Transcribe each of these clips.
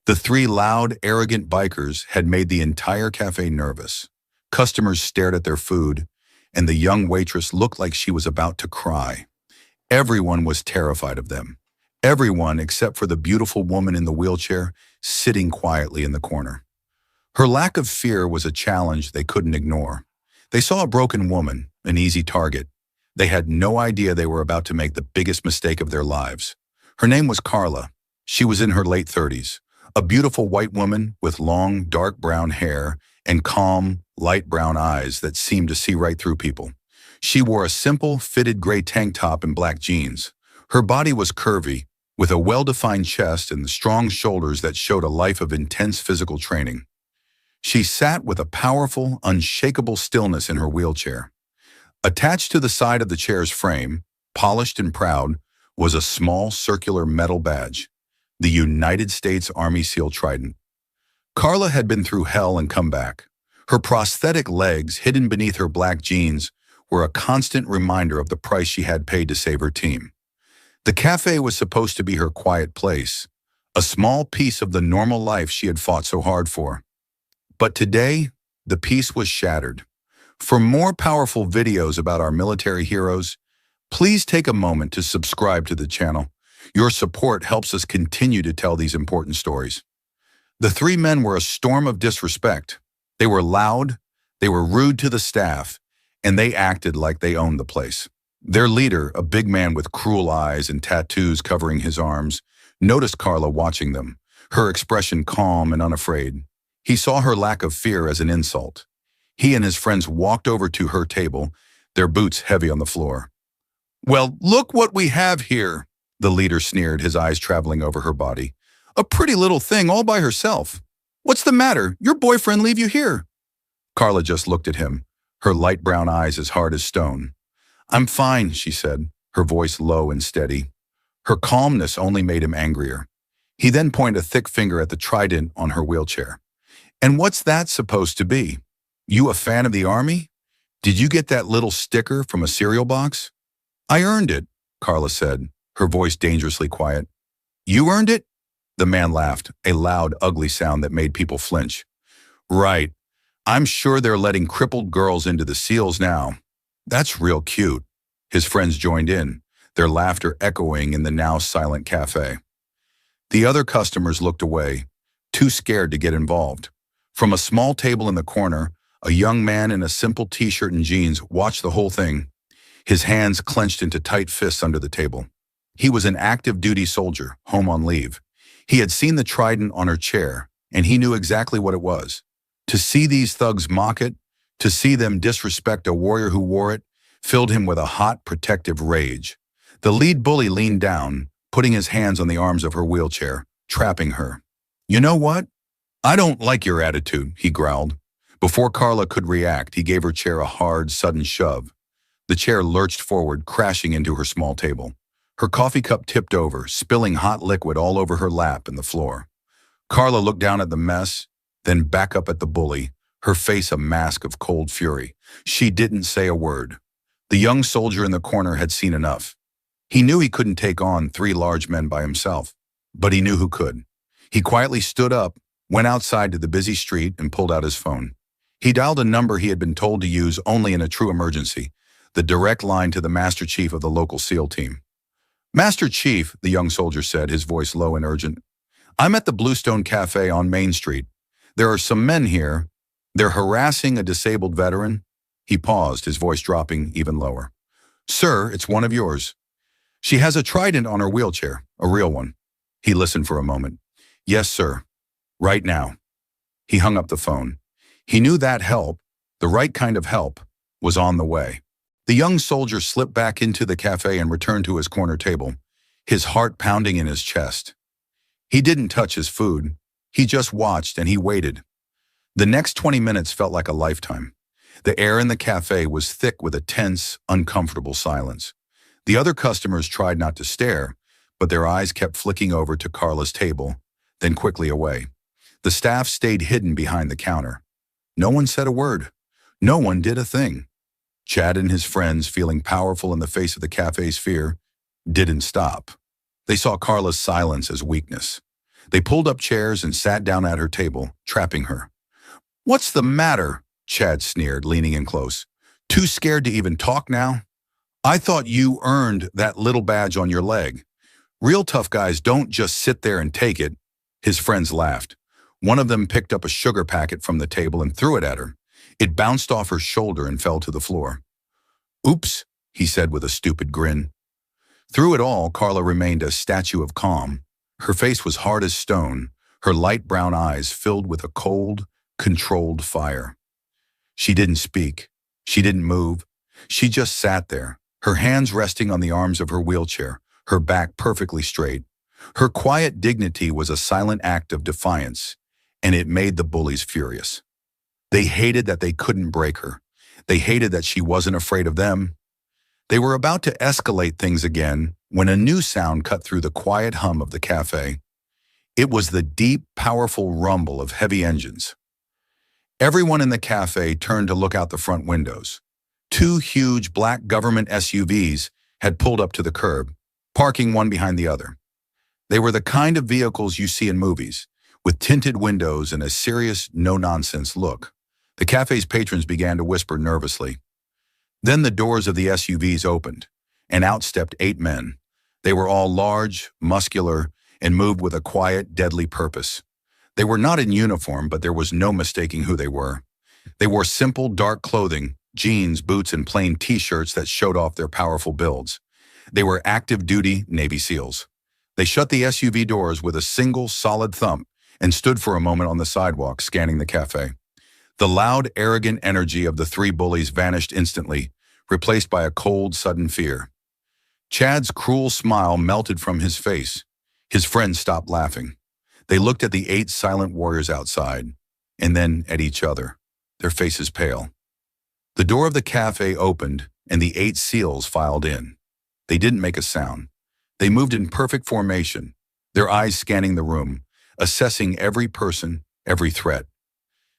The three loud, arrogant bikers had made the entire cafe nervous. Customers stared at their food, and the young waitress looked like she was about to cry. Everyone was terrified of them. Everyone except for the beautiful woman in the wheelchair sitting quietly in the corner. Her lack of fear was a challenge they couldn't ignore. They saw a broken woman, an easy target. They had no idea they were about to make the biggest mistake of their lives. Her name was Carla. She was in her late 30s, a beautiful white woman with long, dark brown hair and calm, light brown eyes that seemed to see right through people. She wore a simple, fitted gray tank top and black jeans. Her body was curvy, with a well-defined chest and strong shoulders that showed a life of intense physical training. She sat with a powerful, unshakable stillness in her wheelchair. Attached to the side of the chair's frame, polished and proud, was a small circular metal badge, the United States Army SEAL Trident. Carla had been through hell and come back. Her prosthetic legs, hidden beneath her black jeans, were a constant reminder of the price she had paid to save her team. The cafe was supposed to be her quiet place, a small piece of the normal life she had fought so hard for. But today, the peace was shattered. For more powerful videos about our military heroes, please take a moment to subscribe to the channel. Your support helps us continue to tell these important stories. The three men were a storm of disrespect. They were loud, they were rude to the staff, and they acted like they owned the place. Their leader, a big man with cruel eyes and tattoos covering his arms, noticed Carla watching them, her expression calm and unafraid. He saw her lack of fear as an insult. He and his friends walked over to her table, their boots heavy on the floor. "Well, look what we have here," the leader sneered, his eyes traveling over her body. "A pretty little thing all by herself. What's the matter? Your boyfriend leave you here?" Carla just looked at him, her light brown eyes as hard as stone. "I'm fine," she said, her voice low and steady. Her calmness only made him angrier. He then pointed a thick finger at the trident on her wheelchair. "And what's that supposed to be? You a fan of the Army? Did you get that little sticker from a cereal box?" "I earned it," Carla said, her voice dangerously quiet. "You earned it?" The man laughed, a loud, ugly sound that made people flinch. "Right. I'm sure they're letting crippled girls into the SEALs now. That's real cute." His friends joined in, their laughter echoing in the now silent cafe. The other customers looked away, too scared to get involved. From a small table in the corner, a young man in a simple t-shirt and jeans watched the whole thing, his hands clenched into tight fists under the table. He was an active duty soldier, home on leave. He had seen the trident on her chair, and he knew exactly what it was. To see these thugs mock it, to see them disrespect a warrior who wore it, filled him with a hot, protective rage. The lead bully leaned down, putting his hands on the arms of her wheelchair, trapping her. "You know what? I don't like your attitude," he growled. Before Carla could react, he gave her chair a hard, sudden shove. The chair lurched forward, crashing into her small table. Her coffee cup tipped over, spilling hot liquid all over her lap and the floor. Carla looked down at the mess, then back up at the bully, her face a mask of cold fury. She didn't say a word. The young soldier in the corner had seen enough. He knew he couldn't take on three large men by himself, but he knew who could. He quietly stood up, went outside to the busy street, and pulled out his phone. He dialed a number he had been told to use only in a true emergency, the direct line to the Master Chief of the local SEAL team. "Master Chief," the young soldier said, his voice low and urgent, "I'm at the Bluestone Cafe on Main Street. There are some men here. They're harassing a disabled veteran." He paused, his voice dropping even lower. "Sir, it's one of yours. She has a trident on her wheelchair, a real one." He listened for a moment. "Yes, sir. Right now." He hung up the phone. He knew that help, the right kind of help, was on the way. The young soldier slipped back into the cafe and returned to his corner table, his heart pounding in his chest. He didn't touch his food. He just watched and he waited. The next 20 minutes felt like a lifetime. The air in the cafe was thick with a tense, uncomfortable silence. The other customers tried not to stare, but their eyes kept flicking over to Carla's table, then quickly away. The staff stayed hidden behind the counter. No one said a word. No one did a thing. Chad and his friends, feeling powerful in the face of the cafe's fear, didn't stop. They saw Carla's silence as weakness. They pulled up chairs and sat down at her table, trapping her. "What's the matter?" Chad sneered, leaning in close. "Too scared to even talk now? I thought you earned that little badge on your leg. Real tough guys don't just sit there and take it." His friends laughed. One of them picked up a sugar packet from the table and threw it at her. It bounced off her shoulder and fell to the floor. "Oops," he said with a stupid grin. Through it all, Carla remained a statue of calm. Her face was hard as stone, her light brown eyes filled with a cold, controlled fire. She didn't speak. She didn't move. She just sat there, her hands resting on the arms of her wheelchair, her back perfectly straight. Her quiet dignity was a silent act of defiance, and it made the bullies furious. They hated that they couldn't break her. They hated that she wasn't afraid of them. They were about to escalate things again when a new sound cut through the quiet hum of the cafe. It was the deep, powerful rumble of heavy engines. Everyone in the cafe turned to look out the front windows. Two huge black government SUVs had pulled up to the curb, parking one behind the other. They were the kind of vehicles you see in movies, with tinted windows and a serious, no-nonsense look. The cafe's patrons began to whisper nervously. Then the doors of the SUVs opened, and out stepped 8 men. They were all large, muscular, and moved with a quiet, deadly purpose. They were not in uniform, but there was no mistaking who they were. They wore simple, dark clothing, jeans, boots, and plain T-shirts that showed off their powerful builds. They were active-duty Navy SEALs. They shut the SUV doors with a single, solid thump and stood for a moment on the sidewalk, scanning the cafe. The loud, arrogant energy of the 3 bullies vanished instantly, replaced by a cold, sudden fear. Chad's cruel smile melted from his face. His friends stopped laughing. They looked at the 8 silent warriors outside, and then at each other, their faces pale. The door of the cafe opened, and the 8 SEALs filed in. They didn't make a sound. They moved in perfect formation, their eyes scanning the room, assessing every person, every threat.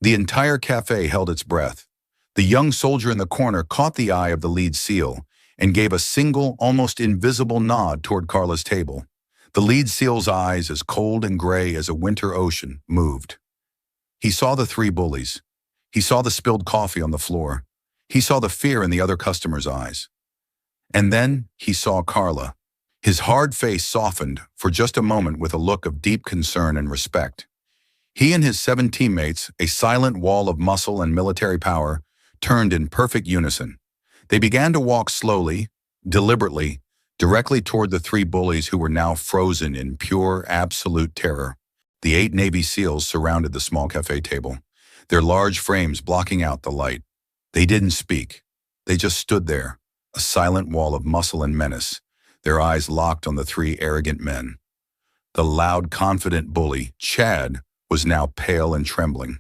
The entire cafe held its breath. The young soldier in the corner caught the eye of the lead SEAL and gave a single, almost invisible nod toward Carla's table. The lead SEAL's eyes, as cold and gray as a winter ocean, moved. He saw the 3 bullies. He saw the spilled coffee on the floor. He saw the fear in the other customers' eyes. And then he saw Carla. His hard face softened for just a moment with a look of deep concern and respect. He and his 7 teammates, a silent wall of muscle and military power, turned in perfect unison. They began to walk slowly, deliberately, directly toward the 3 bullies who were now frozen in pure, absolute terror. The 8 Navy SEALs surrounded the small cafe table, their large frames blocking out the light. They didn't speak. They just stood there, a silent wall of muscle and menace, their eyes locked on the 3 arrogant men. The loud, confident bully, Chad, was now pale and trembling.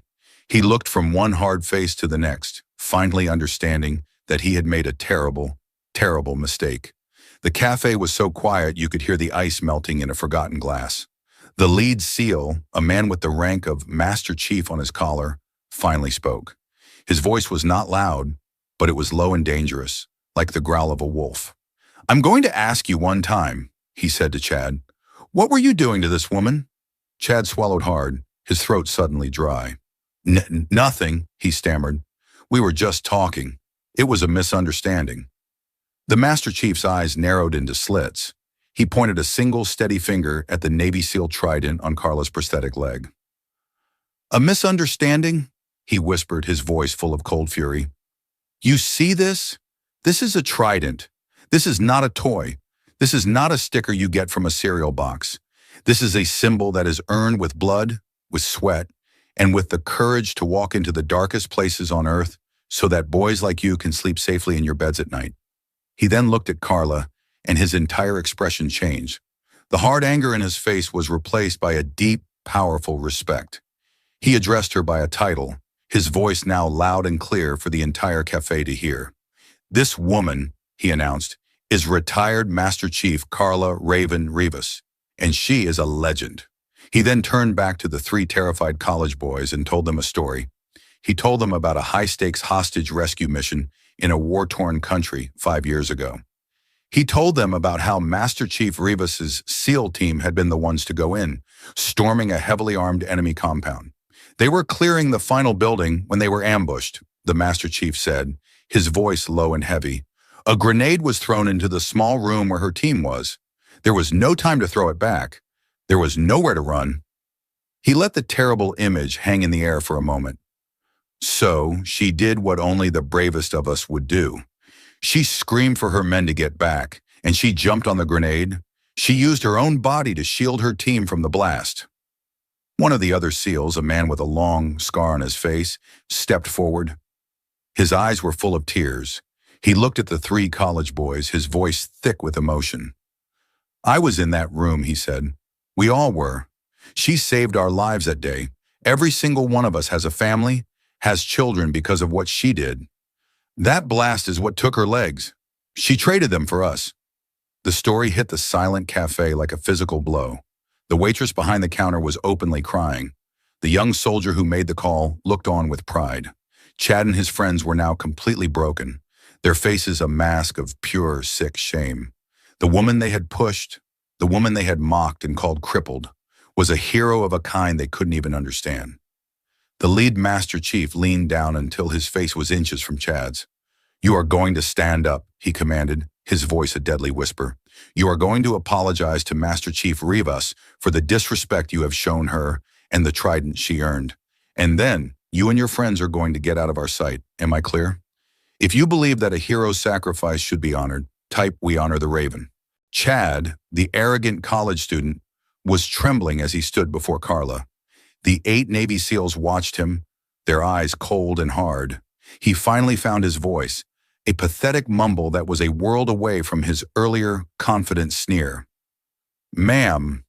He looked from one hard face to the next, finally understanding that he had made a terrible, terrible mistake. The cafe was so quiet you could hear the ice melting in a forgotten glass. The lead SEAL, a man with the rank of Master Chief on his collar, finally spoke. His voice was not loud, but it was low and dangerous, like the growl of a wolf. "I'm going to ask you one time," he said to Chad. "What were you doing to this woman?" Chad swallowed hard, his throat suddenly dry. Nothing," he stammered. "We were just talking. It was a misunderstanding." The Master Chief's eyes narrowed into slits. He pointed a single steady finger at the Navy SEAL Trident on Carla's prosthetic leg. "A misunderstanding?" he whispered, his voice full of cold fury. "You see this? This is a Trident. This is not a toy. This is not a sticker you get from a cereal box. This is a symbol that is earned with blood, with sweat, and with the courage to walk into the darkest places on earth so that boys like you can sleep safely in your beds at night." He then looked at Carla, and his entire expression changed. The hard anger in his face was replaced by a deep, powerful respect. He addressed her by a title, his voice now loud and clear for the entire cafe to hear. "This woman," he announced, "is retired Master Chief Carla Raven Rivas, and she is a legend." He then turned back to the 3 terrified college boys and told them a story. He told them about a high-stakes hostage rescue mission in a war-torn country 5 years ago. He told them about how Master Chief Rivas's SEAL team had been the ones to go in, storming a heavily armed enemy compound. They were clearing the final building when they were ambushed, the Master Chief said, his voice low and heavy. A grenade was thrown into the small room where her team was. There was no time to throw it back. There was nowhere to run. He let the terrible image hang in the air for a moment. So she did what only the bravest of us would do. She screamed for her men to get back, and she jumped on the grenade. She used her own body to shield her team from the blast. One of the other SEALs, a man with a long scar on his face, stepped forward. His eyes were full of tears. He looked at the three college boys, his voice thick with emotion. I was in that room, he said. We all were. She saved our lives that day. Every single one of us has a family, has children because of what she did. That blast is what took her legs. She traded them for us. The story hit the silent cafe like a physical blow. The waitress behind the counter was openly crying. The young soldier who made the call looked on with pride. Chad and his friends were now completely broken, their faces a mask of pure, sick shame. The woman they had pushed, the woman they had mocked and called crippled, was a hero of a kind they couldn't even understand. The lead Master Chief leaned down until his face was inches from Chad's. You are going to stand up, he commanded, his voice a deadly whisper. You are going to apologize to Master Chief Rivas for the disrespect you have shown her and the Trident she earned. And then, you and your friends are going to get out of our sight. Am I clear? If you believe that a hero's sacrifice should be honored, type We Honor the Raven. Chad, the arrogant college student, was trembling as he stood before Carla. The 8 Navy SEALs watched him, their eyes cold and hard. He finally found his voice, a pathetic mumble that was a world away from his earlier, confident sneer. Ma'am,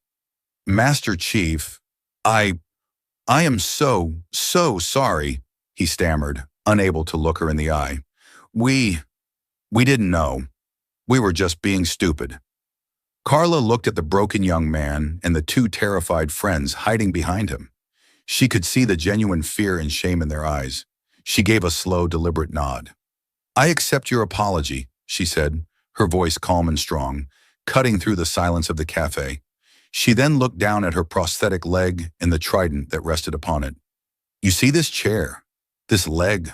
Master Chief, I am so sorry, he stammered, unable to look her in the eye. We didn't know. We were just being stupid. Carla looked at the broken young man and the 2 terrified friends hiding behind him. She could see the genuine fear and shame in their eyes. She gave a slow, deliberate nod. I accept your apology, she said, her voice calm and strong, cutting through the silence of the cafe. She then looked down at her prosthetic leg and the trident that rested upon it. You see this chair, this leg?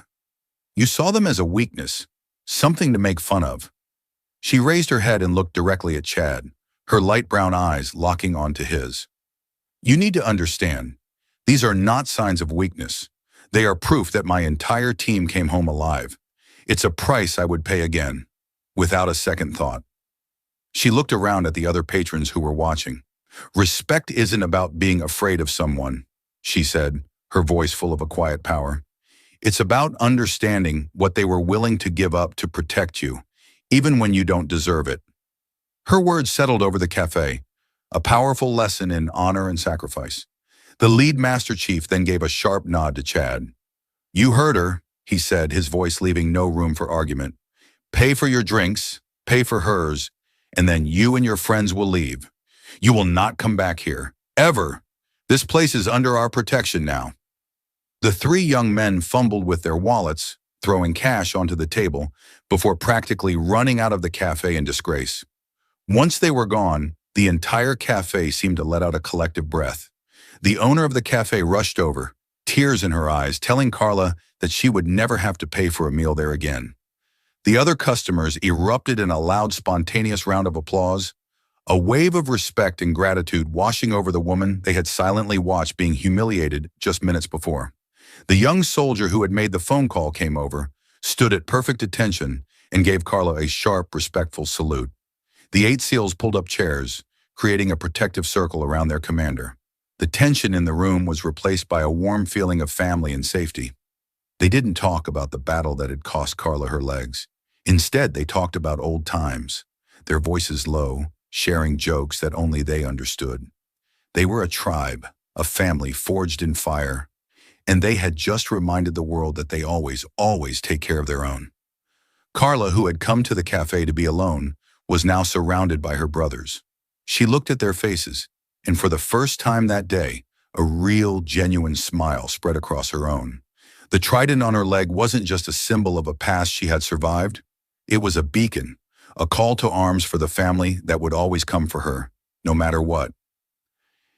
You saw them as a weakness, something to make fun of. She raised her head and looked directly at Chad, her light brown eyes locking onto his. You need to understand, these are not signs of weakness. They are proof that my entire team came home alive. It's a price I would pay again, without a second thought. She looked around at the other patrons who were watching. Respect isn't about being afraid of someone, she said, her voice full of a quiet power. It's about understanding what they were willing to give up to protect you, even when you don't deserve it. Her words settled over the cafe, a powerful lesson in honor and sacrifice. The lead Master Chief then gave a sharp nod to Chad. You heard her, he said, his voice leaving no room for argument. Pay for your drinks, pay for hers, and then you and your friends will leave. You will not come back here, ever. This place is under our protection now. The 3 young men fumbled with their wallets, throwing cash onto the table, before practically running out of the cafe in disgrace. Once they were gone, the entire cafe seemed to let out a collective breath. The owner of the cafe rushed over, tears in her eyes, telling Carla that she would never have to pay for a meal there again. The other customers erupted in a loud, spontaneous round of applause, a wave of respect and gratitude washing over the woman they had silently watched being humiliated just minutes before. The young soldier who had made the phone call came over, stood at perfect attention, and gave Carla a sharp, respectful salute. The 8 SEALs pulled up chairs, creating a protective circle around their commander. The tension in the room was replaced by a warm feeling of family and safety. They didn't talk about the battle that had cost Carla her legs. Instead, they talked about old times, their voices low, sharing jokes that only they understood. They were a tribe, a family forged in fire, and they had just reminded the world that they always take care of their own. Carla, who had come to the cafe to be alone, was now surrounded by her brothers. She looked at their faces, and for the first time that day, a real, genuine smile spread across her own. The trident on her leg wasn't just a symbol of a past she had survived. It was a beacon, a call to arms for the family that would always come for her, no matter what.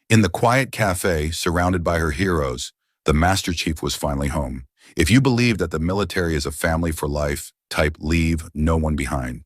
In the quiet cafe, surrounded by her heroes, the Master Chief was finally home. If you believe that the military is a family for life, type leave no one behind.